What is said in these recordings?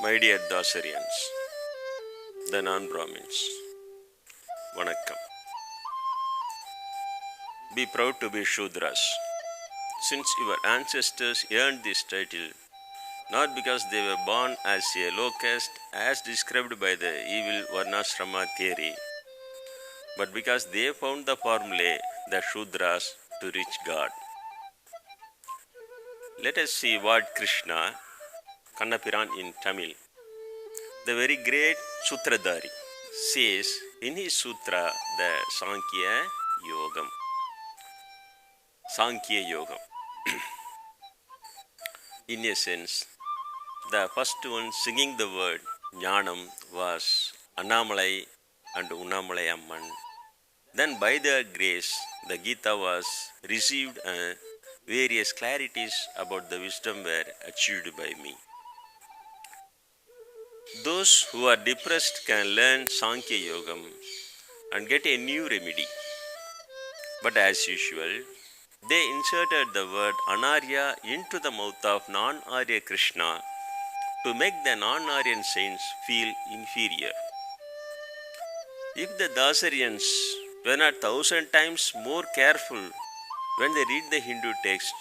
My dear Dasarians, the non-Brahmins, Vanakkam. Be proud to be Shudras, since your ancestors earned this title not because they were born as a low caste as described by the evil Varnashrama theory, but because they found the formulae, the Shudras, to reach God. Let us see what Krishna, Kannapiran in Tamil, the very great Sutradhari, says in his sutra, the Sankhya Yogam. Sankhya Yogam. In a sense, the first one singing the word Jnanam was Annamalai and Unnamalai Amman. Then by their grace, the Gita was received and various clarities about the wisdom were achieved by me. Those who are depressed can learn Sankhya Yogam and get a new remedy. But as usual, they inserted the word Anarya into the mouth of non-Arya Krishna to make the non-Aryan saints feel inferior. If the Dasarians were not 1,000 times more careful when they read the Hindu text,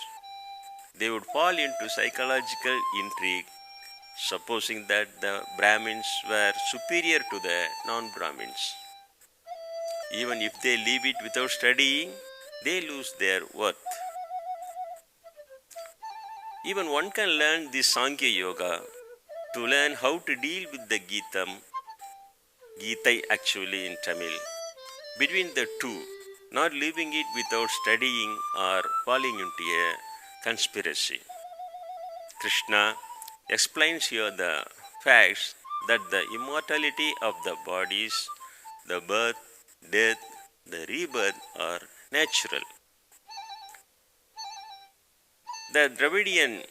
they would fall into psychological intrigue, supposing that the Brahmins were superior to the non-Brahmins. Even if they leave it without studying, they lose their worth. Even one can learn this Sankhya Yoga to learn how to deal with the Gita actually in Tamil, between the two, not leaving it without studying or falling into a conspiracy. Krishna explains here the facts that the immortality of the bodies, the birth, death, the rebirth are natural. The Dravidian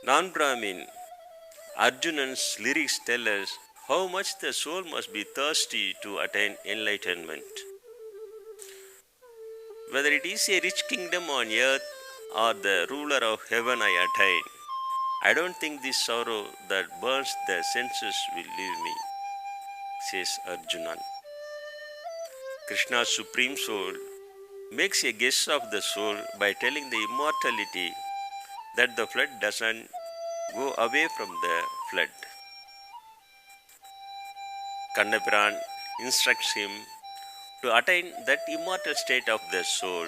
non-Brahmin Arjunan's lyrics tell us how much the soul must be thirsty to attain enlightenment. Whether it is a rich kingdom on earth or the ruler of heaven I attain, I don't think this sorrow that burns the senses will leave me, says Arjunan. Krishna's supreme soul makes a guess of the soul by telling the immortality that the flood doesn't go away from the flood. Kannapiran instructs him to attain that immortal state of the soul,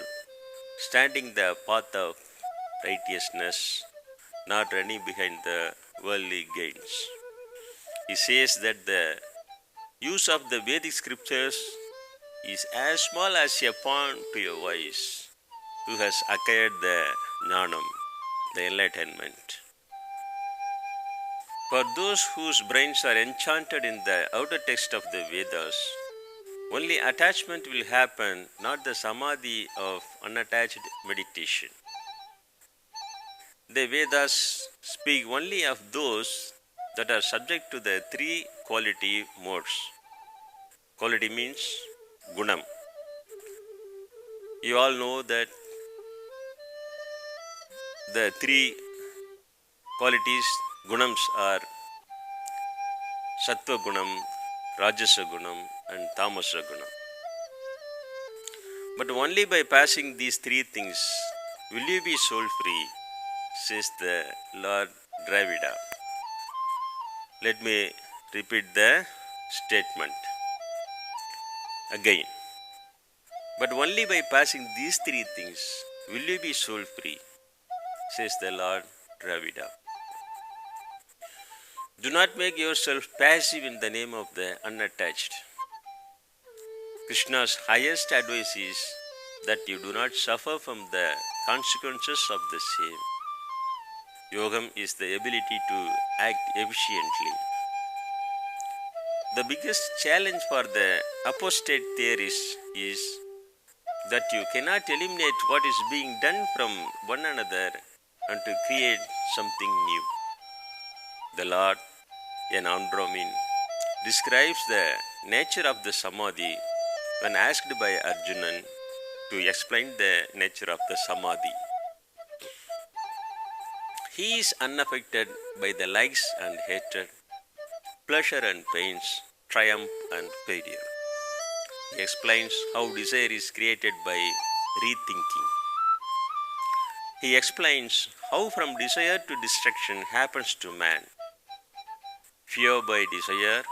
standing the path of righteousness, not running behind the worldly gains. He says that the use of the Vedic scriptures is as small as a pawn to a wise who has acquired the jnanam, the enlightenment. For those whose brains are enchanted in the outer text of the Vedas, only attachment will happen, not the samadhi of unattached meditation. The Vedas speak only of those that are subject to the three quality modes. Quality means gunam. You all know that the three qualities, gunams, are sattva gunam, rajasa gunam and tamasa gunam. But only by passing these three things will you be soul free, says the Lord Dravida. Let me repeat the statement again. But only by passing these three things will you be soul free, says the Lord Dravida. Do not make yourself passive in the name of the unattached. Krishna's highest advice is that you do not suffer from the consequences of the same. Yogam is the ability to act efficiently. The biggest challenge for the apostate theorists is that you cannot eliminate what is being done from one another and to create something new. The Lord, a non-Brahmin, describes the nature of the samadhi when asked by Arjunan to explain the nature of the samadhi. He is unaffected by the likes and hatred, pleasure and pains, triumph and failure. He explains how desire is created by rethinking. He explains how from desire to destruction happens to man. Fear by desire,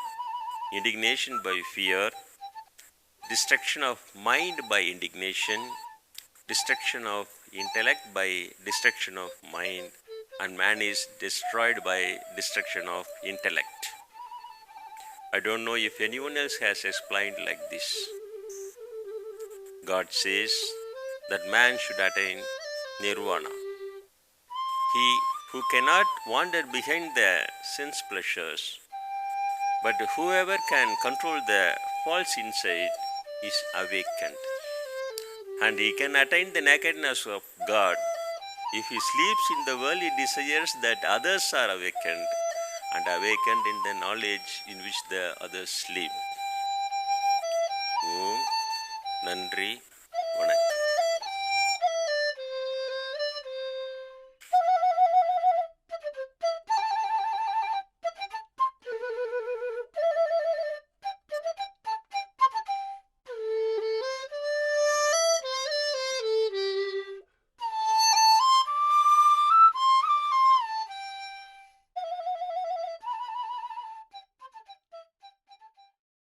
indignation by fear, destruction of mind by indignation, destruction of intellect by destruction of mind, and man is destroyed by destruction of intellect. I don't know if anyone else has explained like this. God says that man should attain nirvana. He who cannot wander behind the sense pleasures, but whoever can control the false insight is awakened. And he can attain the nakedness of God if he sleeps in the worldly desires that others are awakened, and awakened in the knowledge in which the others sleep. Om Nandri